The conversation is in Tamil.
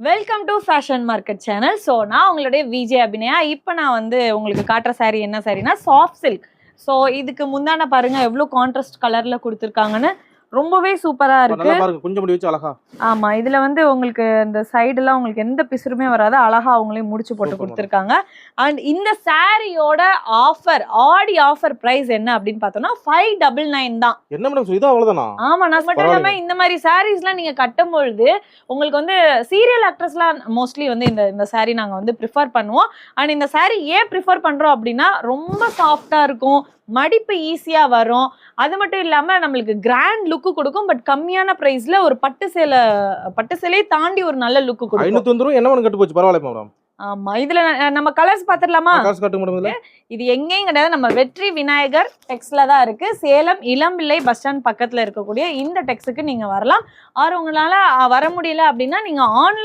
Welcome to fashion market channel. So நான் உங்களுடைய விஜய் அபிநயா. இப்போ நான் வந்து உங்களுக்கு காட்டுற சாரீ என்ன சாரீனா சாஃப்ட் சில்க். ஸோ இதுக்கு முந்தான பாருங்க எவ்வளோ கான்ட்ராஸ்ட் கலர்ல கொடுத்துருக்காங்கன்னு, ரொம்பவே சூப்பரா இருக்கு. கொஞ்சம் முடி வச்சு அழகா. ஆமா, இதுல வந்து உங்களுக்கு இந்த சைடுலாம் உங்களுக்கு எந்த பிசுறுமே வராது, அழகா அவங்களே முடிச்சு போட்டு கொடுத்துருக்காங்க. அண்ட் இந்த சாரியோட ஆஃபர், ஆடி ஆஃபர் பிரைஸ் என்ன அப்படின்னு பார்த்தோம்னா 599 தான். என்ன மேடம் இது அவ்வளவுதானா? ஆமா, நான் மட்டும் இல்லாம இந்த மாதிரி சாரீஸ்லாம் நீங்க கட்டும்பொழுது உங்களுக்கு வந்து சீரியல் ஆக்ட்ரஸ்லாம் மோஸ்ட்லி வந்து இந்த சாரீ நாங்க வந்து ப்ரிஃபர் பண்ணுவோம். அண்ட் இந்த சாரீ ஏன் ப்ரிஃபர் பண்றோம் அப்படின்னா ரொம்ப சாஃப்டா இருக்கும், மடிப்பு ஈஸியா வரும். அது மட்டும் இல்லாம நம்மளுக்கு கிராண்ட் லுக்கு கொடுக்கும். பட் கம்மியான பிரைஸ்ல ஒரு பட்டு சேலையை தாண்டி ஒரு நல்ல லுக்கு கொடுக்கும். 590 என்ன கட்டு போச்சு, பரவாயில்லை மேடம். ஆமா, இதுல நம்ம கலர்ஸ் பாத்துடலாமா? கலர்ஸ் காட்டுங்க மேடம். இது எங்கேயும் கிடையாது, நம்ம வெற்றி விநாயகர் டெக்ஸ்ல தான் இருக்கு. சேலம் இளம்பிள்ளை பஸ் ஸ்டாண்ட் பக்கத்துல இருக்கக்கூடிய இந்த டெக்ஸுக்கு நீங்க வரலாம். ஆர் உங்களால வர முடியல அப்படின்னா நீங்க ஆன்லைன்